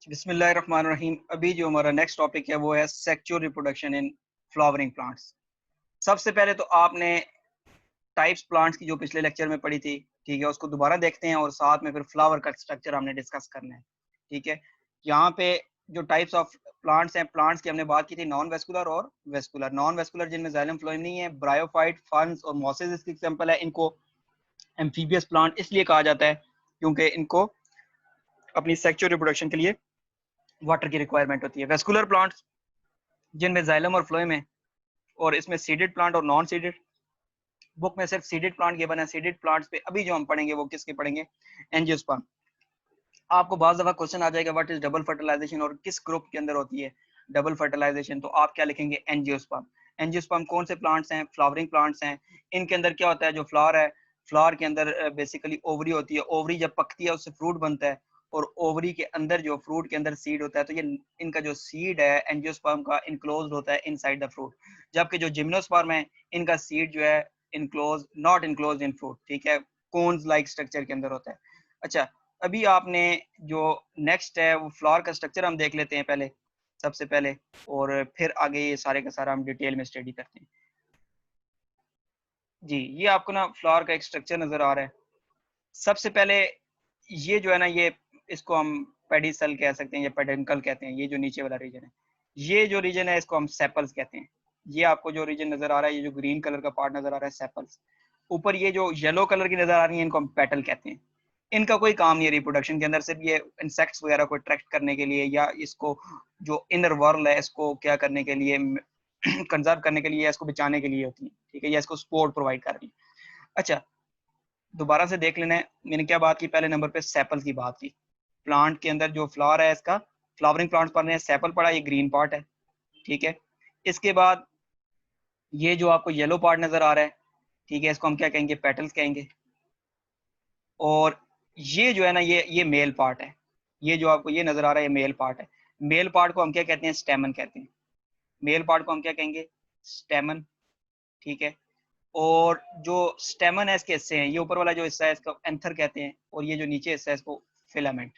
बिस्मिल्लाहिर्रहमानिर्रहीम। अभी जो हमारा नेक्स्ट टॉपिक है वो है sexual reproduction in flowering plants. सबसे पहले तो आपने टाइप्स प्लांट्स की जो पिछले लेक्चर में पढ़ी थी, ठीक है, उसको दोबारा देखते हैं और साथ में फिर फ्लावर का स्ट्रक्चर हमने डिस्कस करना है। ठीक है, यहाँ पे जो टाइप्स ऑफ प्लांट्स हैं, प्लांट्स की हमने बात की थी नॉन वेस्कुलर और वेस्कुलर। नॉन वेस्कुलर जिनमें जाइलम फ्लोएम नहीं है, ब्रायोफाइट, फर्न्स और मॉसेस इसकी एग्जांपल है। इनको एम्फीबियस प्लांट इसलिए कहा जाता है क्योंकि इनको अपनी सेक्सुअल रिप्रोडक्शन के लिए वाटर की रिक्वायरमेंट होती है। वेस्कुलर प्लांट्स जिनमें जाइलम और फ्लोएम है, और इसमें सीडेड प्लांट और नॉन सीडेड। बुक में सिर्फ सीडेड प्लांट गिवन है। सीडेड प्लांट्स पे अभी जो हम पढ़ेंगे वो किसके पढ़ेंगे? एंजियोस्पर्म। आपको बहुत दफा क्वेश्चन आ जाएगा व्हाट इज डबल फर्टिलाइजेशन और किस ग्रुप के अंदर होती है डबल फर्टिलाइजेशन, तो आप क्या लिखेंगे? एंजियोस्पर्म। एंजियोस्पर्म कौन से प्लांट्स हैं? फ्लावरिंग प्लांट्स हैं। इनके अंदर क्या होता है? जो फ्लावर है, फ्लावर के अंदर बेसिकली ओवरी होती है। ओवरी जब पकती है उससे फ्रूट बनता है, और ओवरी के अंदर जो फ्रूट के अंदर सीड होता है, तो ये इनका जो सीड है एंजियोस्पर्म का इनक्लोज्ड होता है इनसाइड द फ्रूट। जबकि जो जिम्नोस्पर्म है, इनका सीड जो है enclose not enclose in fruit, ठीक है, कोन्स लाइक स्ट्रक्चर के अंदर होता है। अच्छा, अभी आपने जो नेक्स्ट है वो फ्लावर का स्ट्रक्चर हम देख लेते हैं पहले, सबसे पहले, और फिर आगे ये सारे का सारा हम डिटेल में स्टडी करते हैं। जी, ये आपको ना फ्लावर का एक स्ट्रक्चर नजर आ रहा है। सबसे पहले ये जो है ना, ये इसको हम पेडिसल कह सकते हैं या पेडंकल कहते हैं। ये जो नीचे वाला रीजन है, ये जो रीजन है इसको हम सेपल्स कहते हैं। ये आपको जो रीजन नजर आ रहा है, ये जो ग्रीन कलर का पार्ट नजर आ रहा है, सेपल्स। ऊपर ये जो येलो कलर की नजर आ रही है, इनको हम पेटल कहते हैं। इनका कोई काम नहीं है रिप्रोडक्शन के अंदर, सिर्फ ये इंसेक्ट्स वगैरह को अट्रैक्ट करने के लिए, या इसको जो इनर वर्ल्ड है इसको क्या करने के लिए, कंजर्व करने के लिए, या इसको बचाने के लिए होती है, ठीक है, या इसको सपोर्ट प्रोवाइड कर रही है। अच्छा, दोबारा से देख लेना है, मैंने क्या बात की? पहले नंबर पे सेपल की बात की। प्लांट के अंदर जो फ्लावर है इसका, फ्लावरिंग प्लांट्स पढ़ रहे हैं, सेपल पड़ा, ये ग्रीन पार्ट है, ठीक है। इसके बाद ये जो आपको येलो पार्ट नजर आ रहा है, ठीक है, इसको हम क्या कहेंगे? पेटल्स कहेंगे। और ये जो है ना, ये मेल पार्ट है। ये जो आपको ये नजर आ रहा है, ये मेल पार्ट है। मेल पार्ट को हम क्या कहते हैं? स्टेमन कहते हैं। मेल पार्ट को हम क्या कहेंगे? स्टेमन, ठीक है। और जो स्टेमन है इसके हिस्से हैं, ये ऊपर वाला जो हिस्सा है इसको एंथर कहते हैं, और ये जो नीचे हिस्सा है इसको फिलामेंट।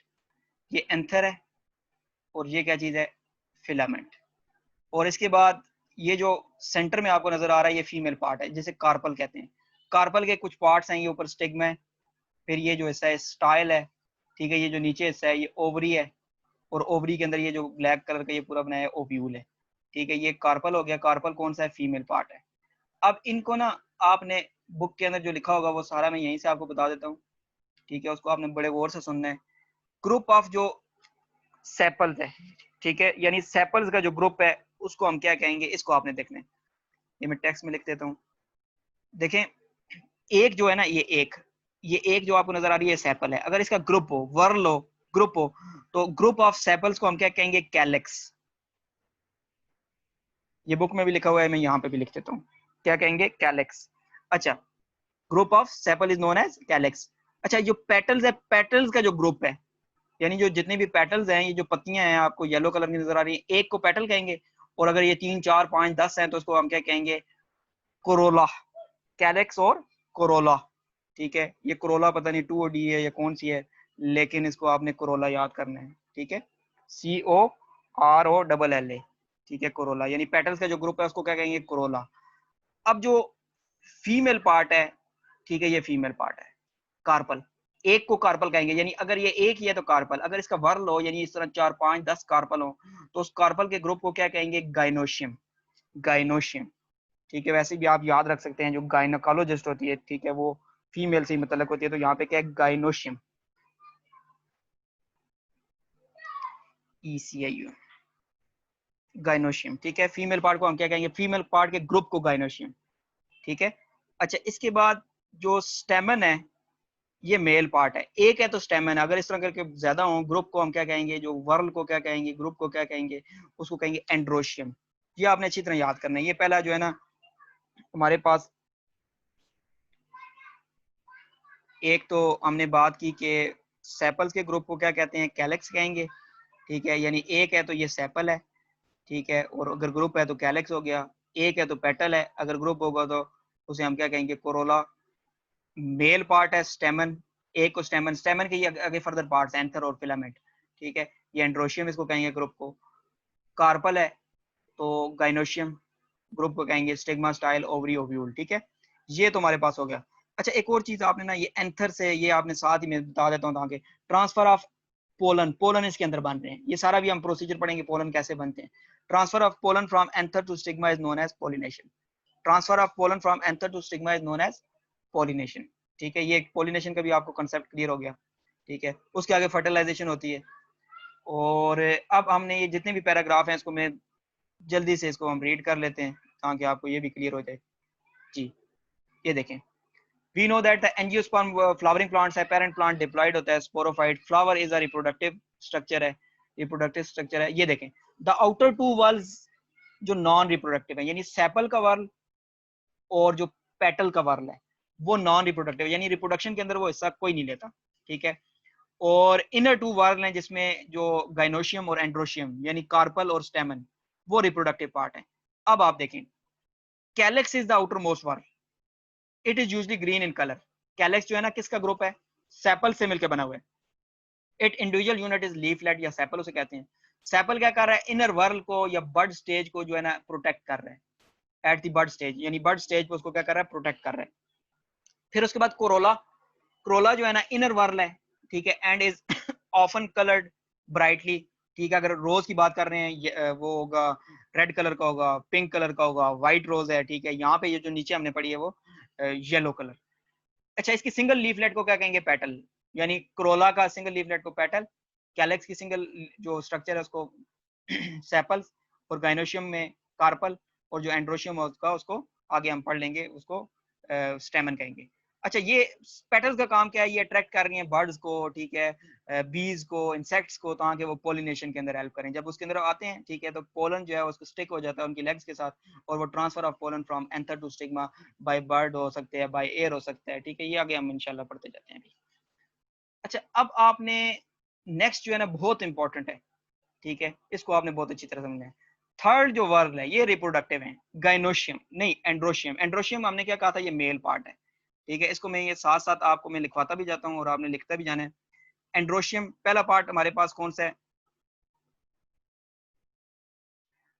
ये एंथर है और ये क्या चीज है? फिलामेंट। और इसके बाद ये जो सेंटर में आपको नजर आ रहा है, ये फीमेल पार्ट है, जिसे कार्पल कहते हैं। कार्पल के कुछ पार्ट्स हैं, ये ऊपर स्टिग्मा है, फिर ये जो हिस्सा है स्टाइल है, ठीक है, ये जो नीचे हिस्सा है ये ओवरी है, और ओवरी के अंदर ये जो ब्लैक कलर का ये पूरा बनाया है ओव्यूल है, ठीक है। ये कार्पल हो गया। कार्पल कौन सा है? फीमेल पार्ट है। अब इनको ना आपने बुक के अंदर जो लिखा होगा वो सारा मैं यहीं से आपको बता देता हूँ, ठीक है, उसको आपने बड़े गौर से सुनना है। ग्रुप ऑफ जो सेपल्स है, ठीक है, यानी सेपल्स का जो ग्रुप है उसको हम क्या कहेंगे? इसको आपने देखना है। ये मैं टेक्स्ट में लिख देता हूँ। देखें, एक जो है ना, ये एक जो आपको नजर आ रही है सेपल है। अगर इसका ग्रुप हो, वर्ल हो, ग्रुप हो, तो ग्रुप ऑफ सेपल्स को हम क्या कहेंगे? कैलेक्स। ये बुक में भी लिखा हुआ है, मैं यहाँ पे भी लिख देता हूँ। क्या कहेंगे? कैलेक्स। अच्छा, group of sepal is known as calyx. अच्छा, जो पेटल्स है, पेटल्स का जो ग्रुप है, यानी जो जितने भी पेटल्स हैं, ये जो पत्तियां हैं आपको येलो कलर की नजर आ रही है, एक को पेटल कहेंगे। और अगर ये 3 4 5 10 हैं तो उसको हम क्या कहेंगे? कोरोला। कैलेक्स और कोरोला, ठीक है। ये कोरोला पता नहीं 2 है या कौन सी है, लेकिन इसको आपने कोरोला याद करना है, ठीक है। COROLLA, ठीक है, कोरोला। यानी पेटल्स का जो ग्रुप है उसको क्या कहेंगे? कोरोला। अब जो फीमेल पार्ट है, ठीक है, ये फीमेल पार्ट है, कार्पल। एक को कार्पल कहेंगे, यानी अगर ये एक ही है तो कार्पल। अगर इसका वर्ल हो, यानी इस तरह 4 5 10 कार्पल हो, तो उस कार्पल के ग्रुप को क्या कहेंगे? गाइनोशियम। गाइनोशियम, ठीक है। वैसे भी आप याद रख सकते हैं, जो गायनोकोलॉजिस्ट होती है, ठीक है, वो फीमेल से ही मतलब होती है, तो यहाँ पे क्या है? गाइनोशियम, ECIU, गाइनोशियम, ठीक है। फीमेल पार्ट को हम क्या कहेंगे? फीमेल पार्ट के ग्रुप को गाइनोशियम, ठीक है। अच्छा, इसके बाद जो स्टेमन है, ये मेल पार्ट है। एक है तो स्टेमन है। अगर इस तरह करके ज्यादा हो, ग्रुप को हम क्या कहेंगे? जो वर्ल को क्या कहेंगे? ग्रुप को क्या कहेंगे? उसको कहेंगे एंड्रोशियम। ये आपने अच्छी तरह याद करना है। ये पहला जो है ना हमारे पास, एक तो हमने बात की कि सेपल्स के ग्रुप को क्या कहते हैं? कैलेक्स कहेंगे, ठीक है। यानी एक है तो ये सेपल है, ठीक है, और अगर ग्रुप है तो कैलेक्स हो गया। एक है तो पेटल है, अगर ग्रुप होगा तो उसे हम क्या कहेंगे? कोरोला। मेल पार्ट है स्टेमन, एक को स्टेमन, स्टेमन के ये आगे फर्दर पार्ट्स एंथर और फिलामेंट, ठीक है। ये एंड्रोशियम इसको कहेंगे ग्रुप को। कार्पल है तो गाइनोशियम ग्रुप को कहेंगे, स्टिग्मा, स्टाइल, ओवरी, ओव्यूल। ठीक है, ये तो हमारे पास हो गया। अच्छा, एक और चीज आपने ना ये एंथर से, ये आपने साथ ही में बता देता हूँ ताकि ट्रांसफर ऑफ पोलन, पोलन इसके अंदर बन रहे हैं, ये सारा भी हम प्रोसीजर पढ़ेंगे पोलन कैसे बनते हैं। Transfer of pollen from anther to stigma is known as pollination. Transfer of pollen from anther to stigma is known as pollination. ठीक है, ये पोलिनेशन का भी आपको कंसेप्ट क्लियर हो गया। ठीक है, उसके आगे फर्टिलाइजेशन होती है। और अब हमने ये जितने भी पैराग्राफ हैं इसको मैं जल्दी से इसको हम रीड कर लेते हैं ताकि आपको ये भी क्लियर हो जाए। जी, ये देखें, we know that the angiosperm flowering plants है, parent plant diploid होता है, sporophyte, flower is a reproductive structure है, reproductive structure है। ये देखें, the outer two whorls जो नॉन रिप्रोडक्टिव है, यानी सेपल का वर्ल और जो पेटल का वर्ल है वो नॉन रिप्रोडक्टिव, यानी रिप्रोडक्शन के अंदर वो हिस्सा कोई नहीं लेता। ठीक है, और इनर टू वर्ल हैं जिसमें जो गाइनोशियम और एंड्रोशियम यानी कार्पल और स्टेमन वो रिप्रोडक्टिव पार्ट है। अब आप देखें, calyx is the outer most whorl, it is usually green in colour. Calyx जो है ना किसका ग्रुप है, सेपल से मिलकर बना हुआ है। It individual unit is leaflet या सेपल उसे कहते हैं। सेपल क्या कर रहा है, इनर वर्ल को या बर्ड स्टेज को जो है ना प्रोटेक्ट कर रहा है एट द बर्ड स्टेज, यानी बर्ड स्टेज पे उसको क्या कर रहा है, प्रोटेक्ट कर रहा है। फिर उसके बाद कोरोला, कोरोला जो है ना इनर वर्ल है। ठीक है, and is often coloured brightly. ठीक है, अगर रोज की बात कर रहे हैं वो होगा रेड कलर का होगा, पिंक कलर का होगा, व्हाइट रोज है। ठीक है, यहाँ पे ये जो नीचे हमने पढ़ी है वो येलो कलर। अच्छा, इसकी सिंगल लीफलेट को क्या कहेंगे, पेटल, यानी क्रोला का सिंगल लीफलेट को पेटल, कैलेक्स की सिंगल जो स्ट्रक्चर है उसको सेपल्स, और गाइनोशियम में कार्पल, और जो एंड्रोशियम है उसका उसको आगे हम पढ़ लेंगे उसको स्टेमन कहेंगे। अच्छा, ये पेटल्स का काम क्या है, ये अट्रैक्ट कर रही हैं बर्ड्स को, ठीक है, बीज को, इंसेक्ट्स को, ताकि वो पोलिनेशन के अंदर हेल्प करें। जब उसके अंदर आते हैं, ठीक है, तो पोलन जो है उसको स्टिक हो जाता है उनकी लेग्स के साथ, और वो transfer of pollen from anther to stigma by bird हो सकते हैं, बाय एयर हो सकता है। ठीक है, ये आगे हम इंशाल्लाह पढ़ते जाते हैं अभी। अच्छा, अब आपने नेक्स्ट जो है ना बहुत इंपॉर्टेंट है। ठीक है, इसको आपने बहुत अच्छी तरह समझना है। थर्ड जो वर्ग है ये रिप्रोडक्टिव है, गाइनोशियम नहीं एंड्रोशियम। एंड्रोशियम हमने क्या कहा था, ये मेल पार्ट है। ठीक है, इसको मैं ये साथ साथ आपको मैं लिखवाता भी जाता हूँ और आपने लिखता भी जाना है। एंड्रोशियम पहला पार्ट हमारे पास कौन सा है।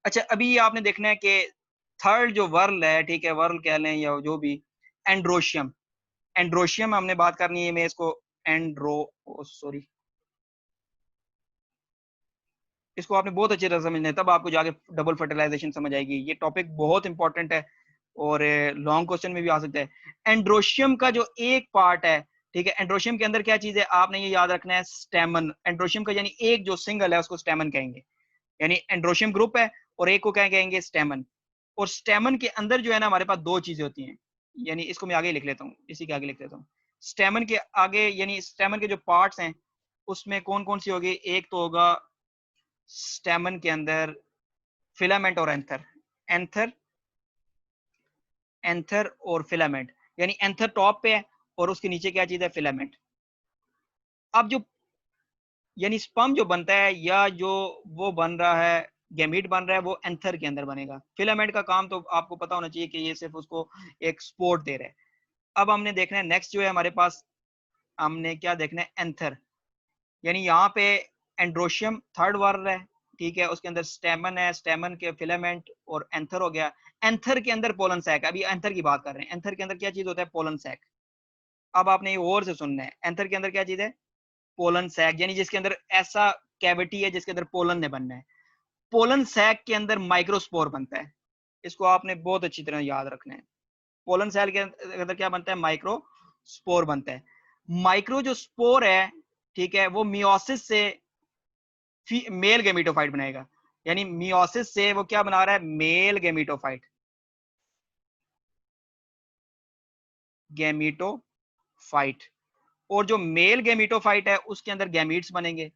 अच्छा, अभी आपने देखना है कि थर्ड जो वर्ल है, ठीक है, वर्ल कह लें या जो भी, एंड्रोशियम। एंड्रोशियम हमने बात करनी है, मैं इसको एंड्रो सॉरी, इसको आपने बहुत अच्छी तरह समझना है, तब आपको जाके डबल फर्टिलाइजेशन समझ आएगी। ये टॉपिक बहुत इंपॉर्टेंट है और लॉन्ग क्वेश्चन में भी आ सकता है। एंड्रोशियम का जो एक पार्ट है, ठीक है, एंड्रोशियम के अंदर क्या चीज है आपने ये याद रखना है, स्टेमन। एंड्रोशियम का यानी एक जो सिंगल है उसको स्टेमन कहेंगे, यानी एंड्रोशियम ग्रुप है और एक को क्या कहेंगे, स्टेमन। और स्टेमन के अंदर जो है ना हमारे पास दो चीजें होती हैं, यानी इसको मैं आगे लिख लेता हूँ, इसी के आगे लिख लेता हूँ। स्टेमन के आगे यानी स्टेमन के जो पार्ट्स हैं उसमें कौन कौन सी होगी, एक तो होगा स्टेमन के अंदर फिलामेंट और एंथर। एंथर, एंथर और फिलामेंट, यानी एंथर टॉप पे है और उसके नीचे क्या चीज है, फिलामेंट। अब जो यानी स्पर्म जो बनता है या जो वो बन रहा है, गैमीट बन रहा है, वो एंथर के अंदर बनेगा। फिलामेंट का काम तो आपको पता होना चाहिए कि ये सिर्फ उसको एक सपोर्ट दे रहा है। अब हमने देखना है नेक्स्ट जो है हमारे पास, हमने क्या देखना है, एंथर, यानी यहाँ पे एंड्रोशियम थर्ड वर्ड है। ठीक है, उसके अंदर स्टेमन है, स्टेमन के फिलामेंट और एंथर हो गया। एंथर के अंदर पोलन सैक, अभी एंथर की बात कर रहे हैं। एंथर के अंदर क्या चीज होता है, पोलन सैक। अब आपने ये और से सुनना है, एंथर के अंदर क्या चीज है, पोलन सैक, यानी जिसके अंदर ऐसा कैविटी है जिसके अंदर पोलन ने बनना है। पोलन सैक के अंदर माइक्रोस्पोर बनता है, इसको आपने बहुत अच्छी तरह याद रखना है। पोलन सेल के अंदर क्या बनता है, माइक्रो स्पोर बनता है। माइक्रो जो स्पोर है, ठीक है, वो मियोसिस से मेल गेमिटोफाइट बनाएगा, यानी मियोसिस से वो क्या बना रहा है, मेल गेमिटोफाइट, गेमिटोफाइट। और जो मेल गेमिटोफाइट है उसके अंदर गैमीट्स बनेंगे।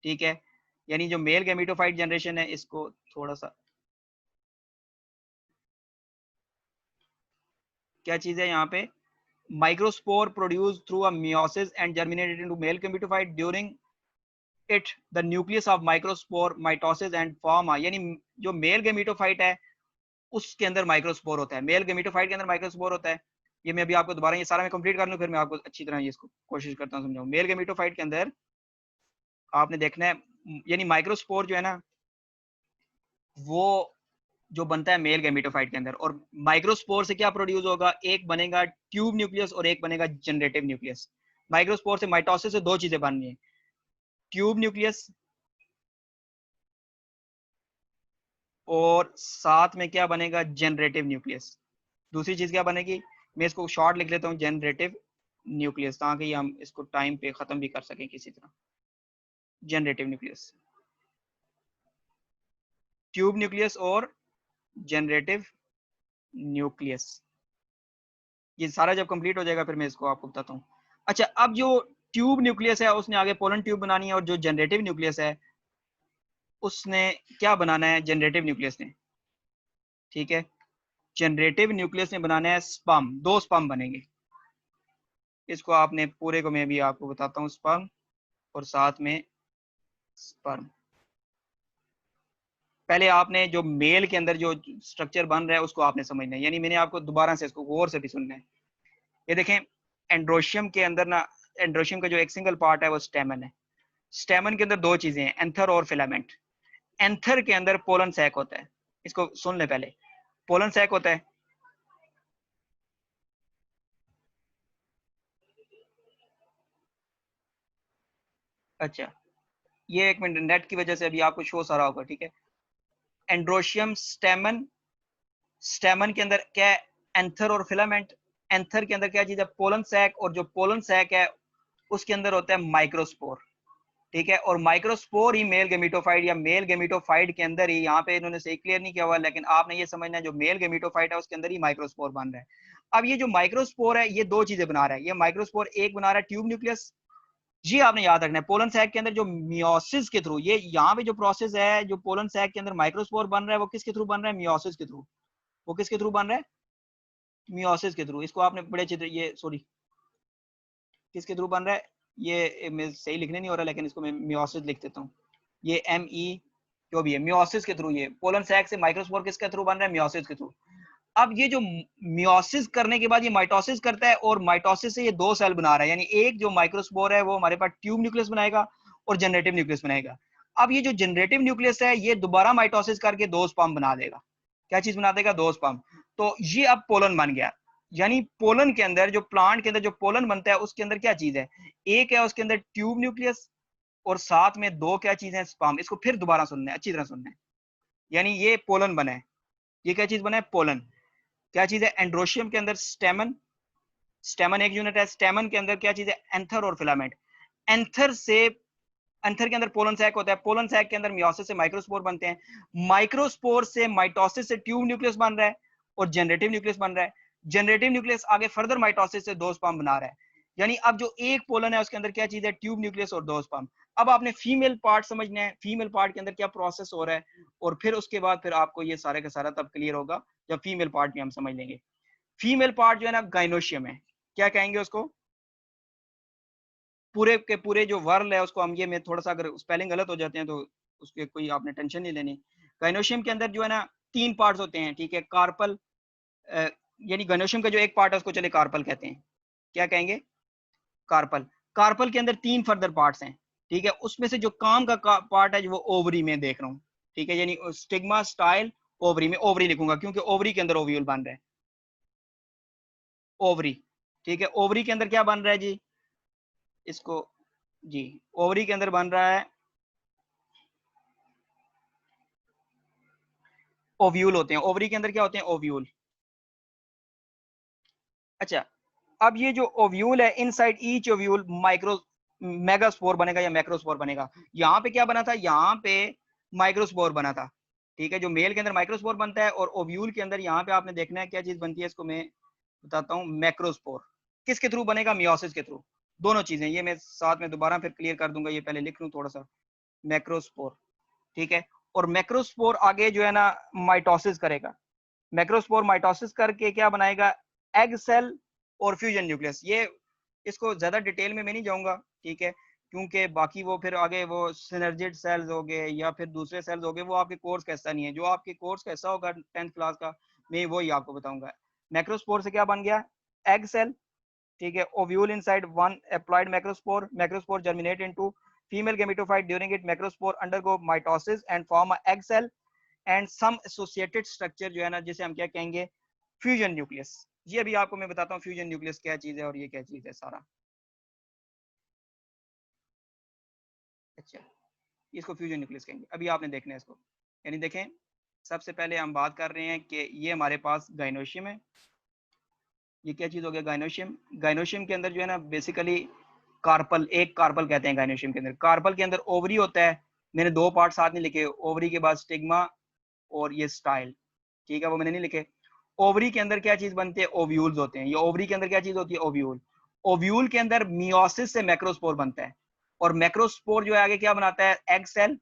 ठीक है, यानी जो मेल गेमिटोफाइट जनरेशन है, इसको थोड़ा सा क्या चीज है यहाँ पे, microspore produce through a meiosis and germinated into male gametophyte during it the nucleus of microspore mitosis and form, यानी जो मेल गेमिटोफाइट है उसके अंदर माइक्रोस्पोर होता है, मेल गेमिटोफाइट के अंदर माइक्रोस्पोर होता है। ये मैं अभी आपको दोबारा ये सारा मैं कंप्लीट कर लूं, फिर मैं आपको अच्छी तरह ये इसको कोशिश करता हूँ समझाऊं। मेल गेमिटोफाइट के अंदर आपने देखना है यानी माइक्रोस्पोर जो है ना वो जो बनता है मेल गैमेटोफाइट के अंदर, और माइक्रोस्पोर से क्या प्रोड्यूस होगा, एक बनेगा ट्यूब न्यूक्लियस और एक बनेगा जनरेटिव न्यूक्लियस। माइक्रोस्पोर से माइटोसिस से दो चीजें बन रही हैं, ट्यूब न्यूक्लियस और साथ में क्या बनेगा, जनरेटिव न्यूक्लियस। दूसरी चीज क्या बनेगी, मैं इसको शॉर्ट लिख लेता हूँ, जनरेटिव न्यूक्लियस, ताकि हम इसको टाइम पे खत्म भी कर सकें किसी तरह। जनरेटिव न्यूक्लियस, ट्यूब न्यूक्लियस और जनरेटिव न्यूक्लियस। ये सारा जब कंप्लीट हो जाएगा फिर मैं इसको आपको बताता हूँ। अच्छा, अब जो ट्यूब न्यूक्लियस है उसने आगे पोलन ट्यूब बनानी है, और जो जनरेटिव न्यूक्लियस है उसने क्या बनाना है, जनरेटिव न्यूक्लियस ने, ठीक है, जनरेटिव न्यूक्लियस ने बनाना है स्पर्म, दो स्पर्म बनेंगे। इसको आपने पूरे को मैं भी आपको बताता हूँ, स्पर्म और साथ में स्पर्म। पहले आपने जो मेल के अंदर जो स्ट्रक्चर बन रहा है उसको आपने समझना है, यानी मैंने आपको दोबारा से इसको गौर से भी सुनना है। ये देखें, एंड्रोशियम के अंदर ना, एंड्रोशियम का जो एक सिंगल पार्ट है वो स्टेमन है। स्टेमन के अंदर दो चीजें हैं, एंथर और फिलामेंट। एंथर के अंदर पोलन सैक होता है, इसको सुन ले पहले, पोलन सैक होता है। अच्छा, ये एक मिनट, नेट की वजह से अभी आपको शो सारा होगा, ठीक है। एंड्रोशियम स्टेमन, स्टेमन के अंदर क्या है, एंथर और फिलामेंट। एंथर के अंदर क्या चीज है, पोलन सैक, और जो पोलन सैक है उसके अंदर होता है माइक्रोस्पोर, ठीक है। और माइक्रोस्पोर ही मेल गेमिटोफाइट या मेल गेमिटोफाइट के अंदर ही, यहाँ पे इन्होंने सही क्लियर नहीं किया हुआ, लेकिन आपने ये समझना है जो मेल गेमिटोफाइट है उसके अंदर ही माइक्रोस्पोर बन रहा है। अब ये जो माइक्रोस्पोर है ये दो चीजें बना रहा है, ये माइक्रोस्पोर एक बना रहा है ट्यूब न्यूक्लियस, जी आपने याद रखना है। पोलन सैक के अंदर जो मियोसिस के थ्रू, ये यहाँ पे जो प्रोसेस है, जो पोलन सैक के अंदर माइक्रोस्पोर बन रहा है वो किसके थ्रू बन रहा है, मियोसिस के थ्रू। वो किसके थ्रू बन रहा है, मियोसिस के थ्रू। इसको आपने बड़े चित्र, ये सॉरी, किसके थ्रू बन रहा है, ये मैं सही लिखने नहीं हो रहा, लेकिन इसको मैं मियोसिस लिख देता हूँ। ये एम ई जो भी है, मियोसिस के थ्रू, ये पोलन सैक से माइक्रोस्पोर किसके थ्रू बन रहा है, मियोसिस के थ्रू। अब ये जो मियोसिस करने के बाद ये माइटोसिस करता है, और माइटोसिस से ये दो सेल बना रहा है, यानी एक जो माइक्रोस्पोर है वो हमारे पास ट्यूब न्यूक्लियस बनाएगा और जनरेटिव न्यूक्लियस बनाएगा। अब ये जो जनरेटिव न्यूक्लियस है ये दोबारा माइटोसिस करके दो स्पर्म बना देगा। क्या चीज बना देगा, दो स्पर्म। तो ये अब पोलन बन गया। यानी पोलन के अंदर, जो प्लांट के अंदर जो पोलन बनता है उसके अंदर क्या चीज है, एक है उसके अंदर ट्यूब न्यूक्लियस, और साथ में दो क्या चीजें हैं, स्पर्म। इसको फिर दोबारा सुनना है, अच्छी तरह सुनना है। यानी ये पोलन बना है, ये क्या चीज बना है, पोलन। क्या चीज है, एंड्रोशियम के अंदर स्टेमन, स्टेमन एक यूनिट है। स्टेमन के अंदर क्या चीज है, एंथर और फिलामेंट। एंथर से, एंथर के अंदर पोलन सैक होता है, पोलन सैक के अंदर मियोसिस से माइक्रोस्पोर बनते हैं, माइक्रोस्पोर से माइटोसिस से ट्यूब न्यूक्लियस बन रहा है और जनरेटिव न्यूक्लियस बन रहा है। जनरेटिव न्यूक्लियस आगे फर्दर माइटोसिस से दो स्पर्म बना रहा है। यानी अब जो एक पोलन है उसके अंदर क्या चीज है, ट्यूब न्यूक्लियस और दो स्पर्म। अब आपने फीमेल पार्ट समझना है, फीमेल पार्ट के अंदर क्या प्रोसेस हो रहा है, और फिर उसके बाद फिर आपको ये सारे का सारा तब क्लियर होगा जब फीमेल पार्ट भी हम समझ लेंगे। फीमेल पार्ट जो है ना गाइनोशियम है, क्या कहेंगे उसको, पूरे के पूरे जो वर्ल है उसको हम, ये मैं थोड़ा सा अगर स्पेलिंग गलत हो जाते हैं तो उसके कोई आपने टेंशन नहीं लेनी। गाइनोशियम के अंदर जो है ना तीन पार्ट्स होते हैं, ठीक है, कार्पल, यानी गाइनोशियम का जो एक पार्ट है उसको चले कार्पल कहते हैं। क्या कहेंगे, कार्पल। कार्पल के अंदर तीन फर्दर पार्ट्स हैं, ठीक है। उसमें से जो काम का पार्ट है वो ओवरी में देख रहा हूँ, ठीक है, यानी स्टिग्मा स्टाइल ओवरी में, ओवरी लिखूंगा क्योंकि ओवरी के अंदर ओव्यूल बन रहा है, ओवरी, ठीक है। ओवरी के अंदर क्या बन रहा है जी, इसको, जी, ओवरी के अंदर बन रहा है, ओव्यूल होते हैं। ओवरी के अंदर क्या होते हैं, ओव्यूल। अच्छा, अब ये जो ओव्यूल है, inside each ovule micro megaspore बनेगा या मैक्रोस्पोर बनेगा। यहाँ पे क्या बना था, यहाँ पे माइक्रोस्पोर बना था, ठीक है, जो मेल के अंदर माइक्रोस्पोर बनता है, और ओव्यूल के अंदर यहाँ पे आपने देखना है क्या चीज बनती है, इसको मैं बताता हूँ, मैक्रोस्पोर। किसके थ्रू बनेगा, मियोसिस के थ्रू। दोनों चीजें ये मैं साथ में दोबारा फिर क्लियर कर दूंगा, ये पहले लिख लूँ थोड़ा सा, मैक्रोस्पोर, ठीक है। और मैक्रोस्पोर आगे जो है ना माइटोसिस करेगा, मैक्रोस्पोर माइटोसिस करके क्या बनाएगा, एग सेल और फ्यूजन न्यूक्लियस। ये इसको ज्यादा डिटेल में मैं नहीं जाऊंगा, ठीक है, क्योंकि बाकी वो फिर आगे वो सिनर्जिड सेल्स हो गए या फिर दूसरे सेल्स हो गए, वो आपके कोर्स का हिस्सा नहीं है। जो आपके कोर्स का हिस्सा होगा 10th क्लास का, मैं वही आपको बताऊंगा। मैक्रोस्पोर से क्या बन गया, एग सेल, ठीक है, ovule inside one applied macrospore, macrospore germinate into female gametophyte during it macrospore undergo mitosis and form a egg cell and some associated structure जो है ना, जिसे हम क्या कहेंगे, फ्यूजन न्यूक्लियस। ये अभी आपको मैं बताता हूँ फ्यूजन न्यूक्लियस क्या चीज है और ये क्या चीज है सारा। अच्छा, इसको फ्यूजन न्यूक्लियस कहेंगे। अभी आपने देखना है इसको, यानी देखें, सबसे पहले हम बात कर रहे हैं कि ये हमारे पास गाइनोशियम है। ये क्या चीज हो गया, गाइनोशियम। गाइनोशियम के अंदर जो है ना बेसिकली कार्पल, एक कार्पल कहते हैं गाइनोशियम के अंदर। कार्पल के अंदर ओवरी होता है, मैंने दो पार्ट साथ नहीं लिखे, ओवरी के बाद स्टिग्मा और ये स्टाइल, ठीक है, वो मैंने नहीं लिखे। ओवरी के अंदर क्या चीज बनते हैं, ओव्यूल्स होते हैं। ये ओवरी के अंदर क्या चीज होती है, ओव्यूल। ओव्यूल के अंदर मियोसिस से मैक्रोस्पोर बनता है, और मैक्रोस्पोर जो है आगे क्या बनाता है, एग सेल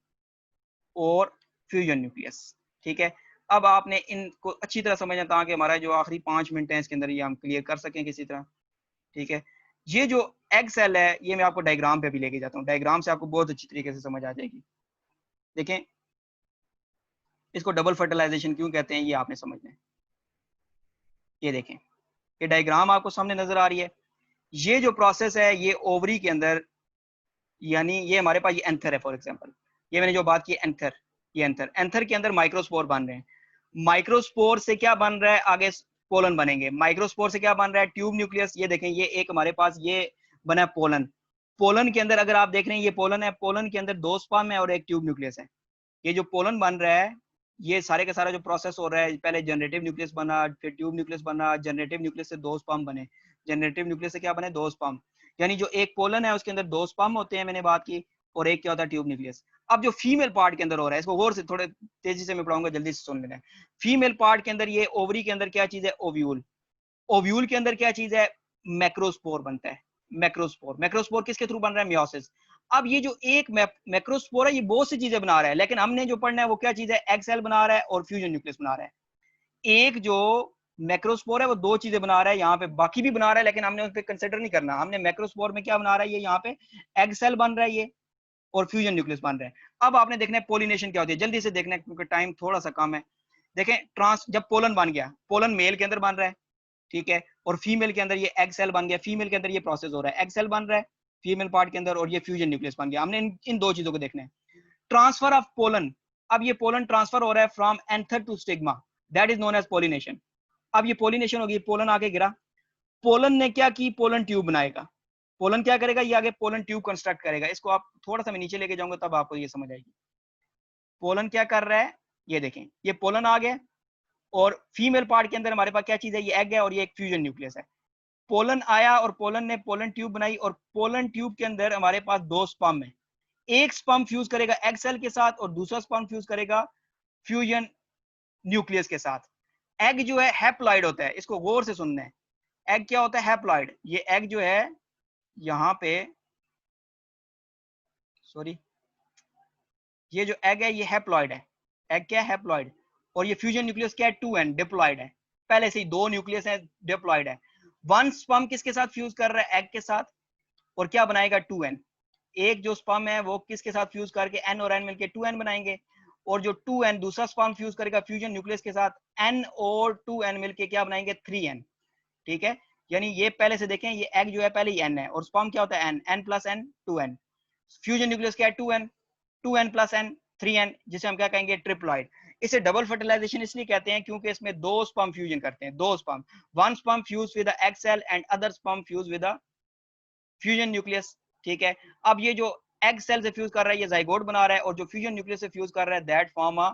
और फ्यूजन न्यूक्लियस। ठीक है, अब आपने इनको अच्छी तरह समझना ताकि हमारा जो आखिरी 5 मिनट है इसके अंदर ये हम क्लियर कर सकें किसी तरह। ठीक है, ये जो एग सेल है ये मैं आपको डायग्राम पे भी लेके जाता हूँ, डायग्राम से आपको बहुत अच्छी तरीके से समझ आ जाएगी। देखें, इसको डबल फर्टिलाइजेशन क्यों कहते हैं ये आपने समझना है। ये देखें, ये डायग्राम आपको सामने नजर आ रही है। ये जो प्रोसेस है ये ओवरी के अंदर, यानी ये हमारे पास ये एंथर है फॉर एग्जांपल, ये मैंने जो बात की एंथर, ये एंथर, एंथर के अंदर माइक्रोस्पोर बन रहे हैं। माइक्रोस्पोर से क्या बन रहा है, आगे पोलन बनेंगे। माइक्रोस्पोर से क्या बन रहा है, ट्यूब न्यूक्लियस। ये देखें, ये एक हमारे पास ये बना है पोलन। पोलन के अंदर अगर आप देख रहे हैं ये पोलन है, पोलन के अंदर दो स्पर्म है और एक ट्यूब न्यूक्लियस है। ये जो पोलन बन रहा है, ये सारे का सारा जो प्रोसेस हो रहा है, पहले जनरेटिव न्यूक्लियस बना, फिर ट्यूब न्यूक्लियस बना, जनरेटिव न्यूक्लियस से दो स्पर्म बने, जनरेटिव न्यूक्लियस से क्या बने, दो स्पर्म। यानी जो एक पोलन है उसके अंदर दो स्पर्म होते हैं, मैंने बात की, और एक क्या होता है, ट्यूब न्यूक्लियस। अब जो फीमेल पार्ट के अंदर हो रहा है, इसको गौर से थोड़े तेजी से मैं पढ़ाऊंगा, जल्दी से सुन लेना। फीमेल पार्ट के अंदर ये ओवरी के अंदर क्या चीज है, ओव्यूल। ओव्यूल के अंदर क्या चीज है, मैक्रोस्पोर बनता है। मैक्रोस्पोर, मैक्रोस्पोर किसके थ्रू बन रहा है, मियोसिस। अब ये जो एक मैक्रोस्पोर है ये बहुत सी चीजें बना रहा है, लेकिन हमने जो पढ़ना है वो क्या चीज है, एग सेल बना रहा है और फ्यूजन न्यूक्लियस बना रहा है। एक जो मैक्रोस्पोर है वो दो चीजें बना रहा है, यहाँ पे बाकी भी बना रहा है, लेकिन हमने उस पर कंसिडर नहीं करना। हमने मैक्रोस्पोर में क्या बना रहा है, ये यहाँ पे एग सेल बन रहा है ये, और फ्यूजन न्यूक्लियस बन रहा है। अब आपने देखना है पोलिनेशन क्या होती है, जल्दी से देखना है क्योंकि टाइम थोड़ा सा कम है। देखें, ट्रांस जब पोलन बन गया, पोलन मेल के अंदर बन रहा है, ठीक है, और फीमेल के अंदर ये एग सेल बन गया, फीमेल के अंदर ये प्रोसेस हो रहा है, एग सेल बन रहा है फीमेल पार्ट के अंदर, और ये फ्यूजन न्यूक्लियस बन गया। हमने इन दो चीजों को देखना है। ट्रांसफर ऑफ पोलन, अब ये पोलन ट्रांसफर हो रहा है from anther to stigma, that is known as pollination. अब ये पोलिनेशन होगी, पोलन आगे गिरा, पोलन ने क्या की, पोलन ट्यूब बनाएगा। पोलन क्या करेगा, ये आगे पोलन ट्यूब कंस्ट्रक्ट करेगा। इसको आप थोड़ा सा मैं नीचे लेके जाऊंगा तब आपको ये समझ आएगी। पोलन क्या कर रहा है, ये देखें, ये पोलन आ गया, और फीमेल पार्ट के अंदर हमारे पास क्या चीज है, ये एग है और ये एक फ्यूजन न्यूक्लियस है। पोलन आया और पोलन ने पोलन ट्यूब बनाई, और पोलन ट्यूब के अंदर हमारे पास दो स्पर्म है। एक स्पर्म फ्यूज करेगा एग सेल के साथ और दूसरा स्पर्म फ्यूज करेगा फ्यूजन न्यूक्लियस के साथ। एग जो है हैप्लॉइड होता है, इसको गौर से सुनना है। एग क्या होता है, हैप्लॉइड। ये एग जो है यहाँ पे, सॉरी, ये जो एग है ये हैप्लॉइड है। एग क्या है, हैप्लॉइड। और ये फ्यूजन न्यूक्लियस क्या है, 2n, डिप्लॉइड है। पहले से ही दो न्यूक्लियस है, डिप्लॉइड है। वन स्पर्म किसके साथ फ्यूज कर रहा है, एग के साथ, और क्या बनाएगा, 2n। एक जो स्पर्म है वो किसके साथ फ्यूज करके n और n मिलके 2n बनाएंगे, और जो 2n दूसरा स्पर्म फ्यूज करेगा फ्यूजन न्यूक्लियस के साथ, n और 2n मिलके क्या बनाएंगे, 3n। ठीक है, यानी ये पहले से देखें, ये एग जो है पहले ही n है, और स्पर्म क्या होता है, n plus n, 2n। Fusion nucleus क्या है, 2n, 2n plus n, 3n, जिसे हम क्या कहेंगे, ट्रिप्लॉइड। इसे डबल फर्टिलाइजेशन इसलिए कहते हैं क्योंकि इसमें दो स्पर्म फ्यूजन करते हैं, दो sperm. One sperm fuse with egg cell and other sperm fuse with fusion nucleus. ठीक है, अब ये जो एग सेल से फ्यूज कर रहा है ये जाइगोट बना रहा है, और जो फ्यूजन न्यूक्लियस से फ्यूज कर रहा है that form a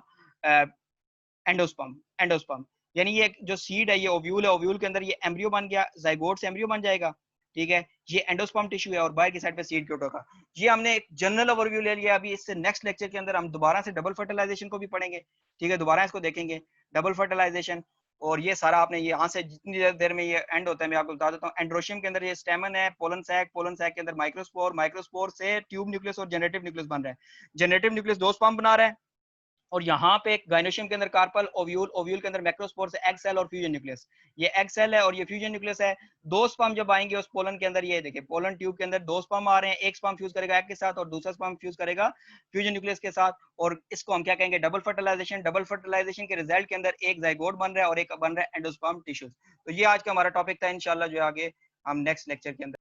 endosperm, endosperm. यानी ये जो सीड है ये ओव्यूल है, ओव्यूल के अंदर ये एम्ब्रियो बन गया, जाइगोट से एम्ब्रियो बन जाएगा। ठीक है, ये एंडोस्पर्म टिश्यू है और बाहर की साइड पे सीड क्यूट होगा। ये हमने एक जनरल ओवरव्यू ले लिया। अभी इससे नेक्स्ट लेक्चर के अंदर हम दोबारा से डबल फर्टिलाइजेशन को भी पढ़ेंगे। ठीक है, दोबारा इसको देखेंगे, डबल फर्टिलाइजेशन। और ये सारा आपने यहाँ से जितनी देर में ये एंड होता है मैं आपको बता देता हूँ। एंड्रोशियम के अंदर ये स्टेमन है, पोलन सैक, पोलन सैक के अंदर माइक्रोस्पोर, माइक्रोस्पोर से ट्यूब न्यूक्लियस और जनरेटिव न्यूक्लियस बन रहा है। जनरेटिव न्यूक्लियस दो स्पर्म बना रहा है, और यहाँ पे एक गाइनोशियम के अंदर कार्पल, ओव्यूल, ओव्यूल के अंदर मैक्रोस्पोर से एग सेल और फ्यूजन न्यूक्लियस। ये एग सेल है और ये फ्यूजन न्यूक्लियस है। दो स्पर्म जब आएंगे उस पोलन के अंदर, ये देखिए पोलन ट्यूब के अंदर दो स्पर्म आ रहे हैं, एक स्पर्म फ्यूज करेगा एग के साथ और दूसरा स्पर्म फ्यूज करेगा फ्यूजन न्यूक्लियस के साथ, और इसको हम क्या कहेंगे, डबल फर्टिलाइजेशन। डबल फर्टिलाइजेशन के रिजल्ट के अंदर एक जाइगोट बन रहा है और एक बन रहा है एंडोस्पर्म टिश्यूज। तो ये आज का हमारा टॉपिक था, इंशाल्लाह जो आगे हम नेक्स्ट लेक्चर के अंदर